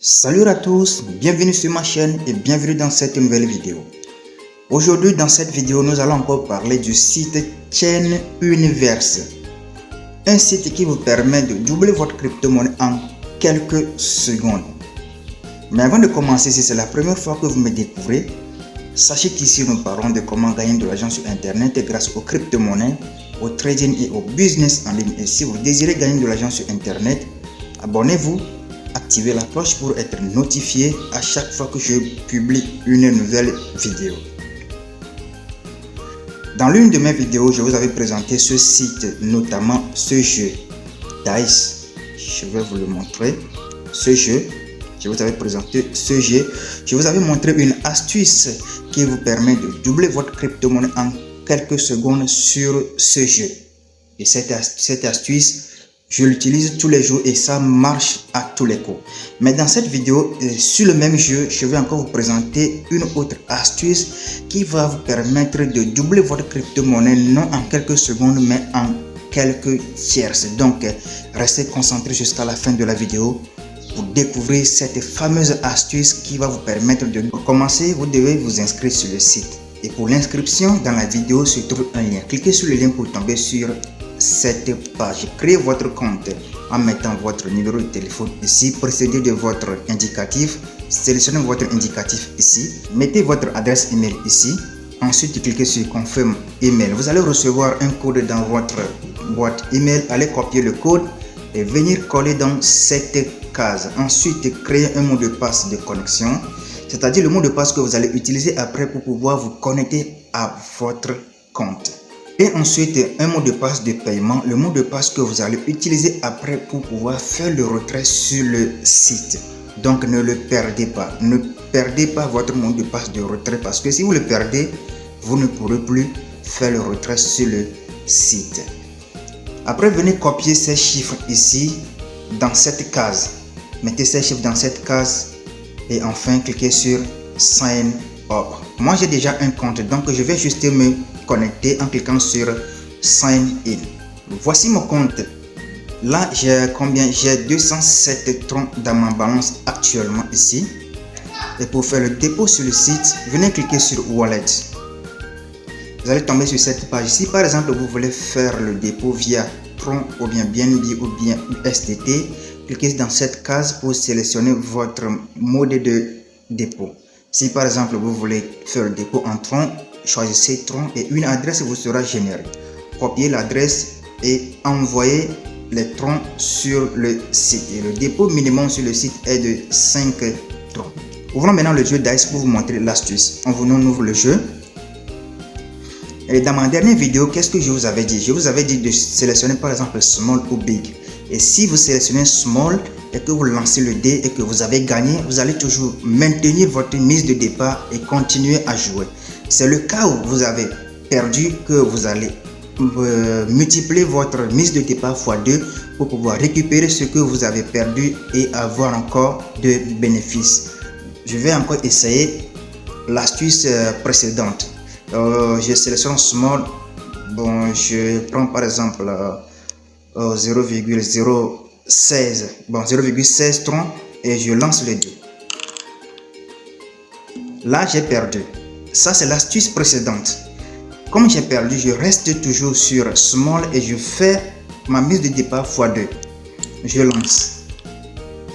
Salut à tous, bienvenue sur ma chaîne et bienvenue dans cette nouvelle vidéo. Aujourd'hui dans cette vidéo, nous allons encore parler du site Chainuniverse. Un site qui vous permet de doubler votre crypto-monnaie en quelques secondes. Mais avant de commencer, si c'est la première fois que vous me découvrez, sachez qu'ici nous parlons de comment gagner de l'argent sur internet grâce aux crypto-monnaies, au trading et au business en ligne. Et si vous désirez gagner de l'argent sur internet, abonnez-vous. Activez la cloche pour être notifié à chaque fois que je publie une nouvelle vidéo. Dans l'une de mes vidéos, je vous avais présenté ce site, notamment ce jeu DICE. Je vais vous le montrer. Ce jeu, je vous avais présenté ce jeu. Je vous avais montré une astuce qui vous permet de doubler votre crypto-monnaie en quelques secondes sur ce jeu. Et cette astuce, je l'utilise tous les jours et ça marche à tous les coups. Mais dans cette vidéo, sur le même jeu, je vais encore vous présenter une autre astuce qui va vous permettre de doubler votre crypto-monnaie non en quelques secondes mais en quelques tierces. Donc, restez concentrés jusqu'à la fin de la vidéo pour découvrir cette fameuse astuce qui va vous permettre de... Pour commencer, vous devez vous inscrire sur le site. Et pour l'inscription, dans la vidéo se trouve un lien. Cliquez sur le lien pour tomber sur cette page. Créez votre compte en mettant votre numéro de téléphone ici, précédé de votre indicatif. Sélectionnez votre indicatif ici, mettez votre adresse email ici, ensuite cliquez sur confirme email. Vous allez recevoir un code dans votre boîte email. Allez copier le code et venir coller dans cette case. Ensuite créez un mot de passe de connexion, c'est-à-dire le mot de passe que vous allez utiliser après pour pouvoir vous connecter à votre compte. Et ensuite, un mot de passe de paiement, le mot de passe que vous allez utiliser après pour pouvoir faire le retrait sur le site. Donc, ne le perdez pas. Ne perdez pas votre mot de passe de retrait parce que si vous le perdez, vous ne pourrez plus faire le retrait sur le site. Après, venez copier ces chiffres ici dans cette case. Mettez ces chiffres dans cette case et enfin, cliquez sur Sign Up. Moi, j'ai déjà un compte, donc je vais juste me connecter en cliquant sur Sign In. Voici mon compte. Là, j'ai combien? J'ai 207 troncs dans ma balance actuellement ici. Et pour faire le dépôt sur le site, venez cliquer sur Wallet. Vous allez tomber sur cette page. Si par exemple, vous voulez faire le dépôt via Tron ou bien BNB ou bien USDT, cliquez dans cette case pour sélectionner votre mode de dépôt. Si par exemple, vous voulez faire le dépôt en Tron, choisissez Tron et une adresse vous sera générée. Copiez l'adresse et envoyez les troncs sur le site. Et le dépôt minimum sur le site est de 5 troncs. Ouvrons maintenant le jeu DICE pour vous montrer l'astuce. On ouvre le jeu. Et dans ma dernière vidéo, qu'est-ce que je vous avais dit? Je vous avais dit de sélectionner par exemple Small ou Big. Et si vous sélectionnez Small et que vous lancez le dé et que vous avez gagné, vous allez toujours maintenir votre mise de départ et continuer à jouer. C'est le cas où vous avez perdu que vous allez multiplier votre mise de départ x2 pour pouvoir récupérer ce que vous avez perdu et avoir encore de bénéfices. Je vais encore essayer l'astuce précédente. Je sélectionne Small. Bon, je prends par exemple 0,016. Bon, 0,16 troncs et je lance le dé. Là, j'ai perdu. Ça, c'est l'astuce précédente. Comme j'ai perdu, je reste toujours sur Small et je fais ma mise de départ x2. Je lance.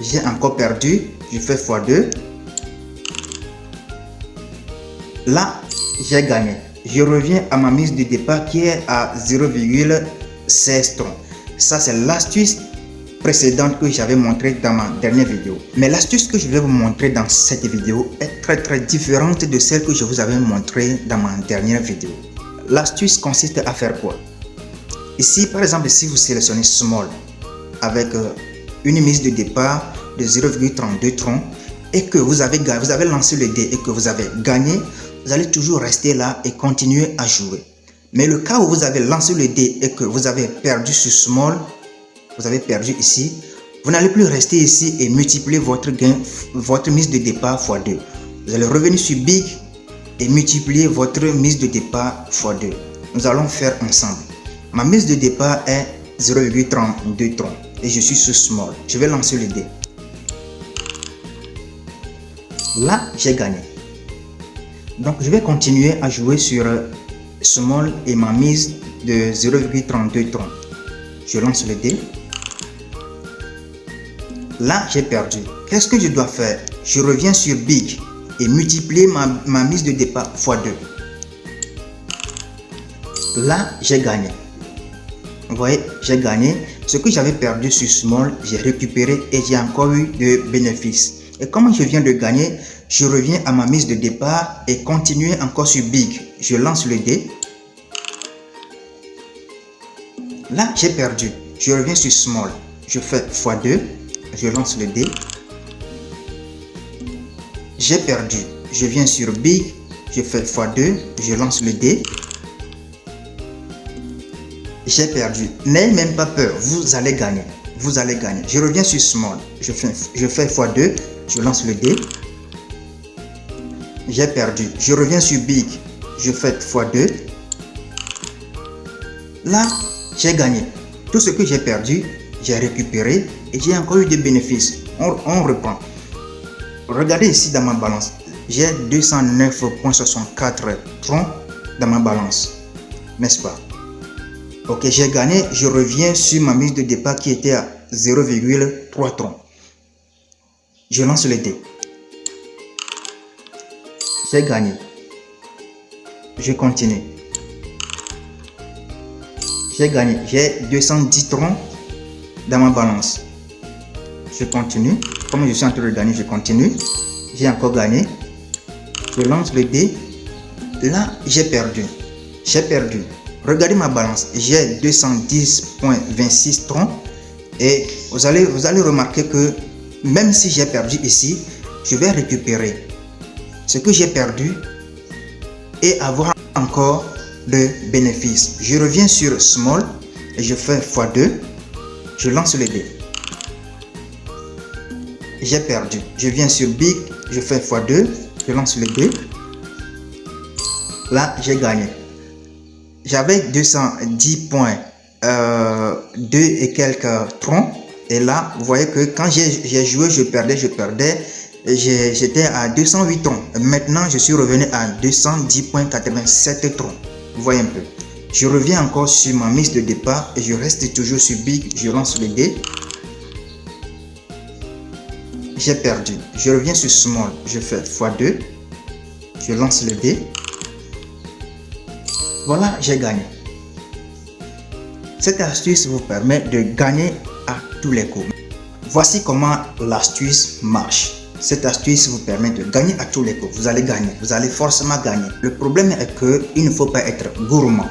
J'ai encore perdu. Je fais x2. Là, j'ai gagné. Je reviens à ma mise de départ qui est à 0,16 troncs. Ça, c'est l'astuce précédente que j'avais montré dans ma dernière vidéo. Mais l'astuce que je vais vous montrer dans cette vidéo est très différente de celle que je vous avais montrée dans ma dernière vidéo. L'astuce consiste à faire quoi? Ici, par exemple, si vous sélectionnez Small avec une mise de départ de 0,32 troncs et que vous avez lancé le dé et que vous avez gagné, vous allez toujours rester là et continuer à jouer. Mais le cas où vous avez lancé le dé et que vous avez perdu sur Small, vous avez perdu ici, vous n'allez plus rester ici et multiplier votre gain, votre mise de départ x2. Vous allez revenir sur Big et multiplier votre mise de départ x2. Nous allons faire ensemble. Ma mise de départ est 0,32 troncs et je suis sur Small. Je vais lancer le dé. Là, j'ai gagné. Donc, je vais continuer à jouer sur small et ma mise de 0,32 troncs. Je lance le dé. Là, j'ai perdu. Qu'est-ce que je dois faire? Je reviens sur big et multiplier ma mise de départ x 2. Là, j'ai gagné. Vous voyez, j'ai gagné. Ce que j'avais perdu sur small, j'ai récupéré et j'ai encore eu de bénéfices. Et comme je viens de gagner, je reviens à ma mise de départ et continue encore sur big. Je lance le dé. Là, j'ai perdu. Je reviens sur small. Je fais x2. Je lance le dé. J'ai perdu. Je viens sur big. Je fais x2. Je lance le dé. J'ai perdu. N'ayez même pas peur. Vous allez gagner. Vous allez gagner. Je reviens sur small. Je fais x2. Je lance le dé. J'ai perdu. Je reviens sur big. Je fais x2. Là, j'ai gagné. Tout ce que j'ai perdu, j'ai récupéré et j'ai encore eu des bénéfices. On reprend. Regardez ici dans ma balance. J'ai 209,64 troncs dans ma balance. N'est-ce pas? Ok, j'ai gagné. Je reviens sur ma mise de départ qui était à 0,3 troncs. Je lance le dé. J'ai gagné. Je continue. J'ai gagné. J'ai 210 troncs dans ma balance. Je continue. Comme je suis en train de gagner, je continue. J'ai encore gagné. Je lance le dé. Là, j'ai perdu. J'ai perdu. Regardez ma balance. J'ai 210,26 troncs. Et vous allez remarquer que même si j'ai perdu ici, je vais récupérer ce que j'ai perdu et avoir encore de bénéfices. Je reviens sur small et je fais x2. Je lance le dé. J'ai perdu. Je viens sur big. Je fais x2. Je lance le dé. Là, j'ai gagné. J'avais 210,2 et quelques troncs. Et là, vous voyez que quand j'ai joué, je perdais. J'étais à 208 troncs. Maintenant, je suis revenu à 210,87 troncs. Vous voyez un peu. Je reviens encore sur ma mise de départ et je reste toujours sur big. Je lance le dé. J'ai perdu. Je reviens sur small. Je fais x2. Je lance le dé. Voilà, j'ai gagné. Cette astuce vous permet de gagner à tous les coups. Voici comment l'astuce marche. Cette astuce vous permet de gagner à tous les coups. Vous allez gagner. Vous allez forcément gagner. Le problème est qu'il ne faut pas être gourmand.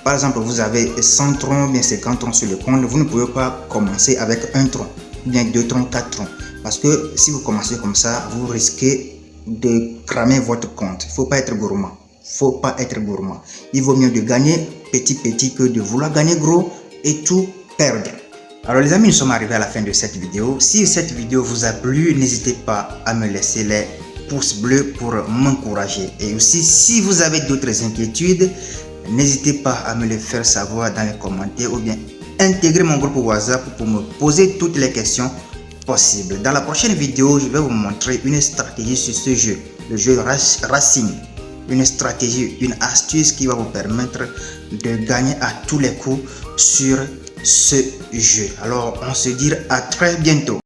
Par exemple, vous avez 100 troncs, bien 50 troncs sur le compte. Vous ne pouvez pas commencer avec un tronc, bien 2 troncs, 4 troncs. Parce que si vous commencez comme ça, vous risquez de cramer votre compte. Il ne faut pas être gourmand. Faut pas être gourmand. Il vaut mieux de gagner petit que de vouloir gagner gros et tout perdre. Alors les amis, nous sommes arrivés à la fin de cette vidéo. Si cette vidéo vous a plu, n'hésitez pas à me laisser les pouces bleus pour m'encourager. Et aussi, si vous avez d'autres inquiétudes, n'hésitez pas à me les faire savoir dans les commentaires ou bien intégrer mon groupe WhatsApp pour me poser toutes les questions possibles. Dans la prochaine vidéo, je vais vous montrer une stratégie sur ce jeu, le jeu Racing. Une stratégie, une astuce qui va vous permettre de gagner à tous les coups sur ce jeu. Alors, on se dit à très bientôt.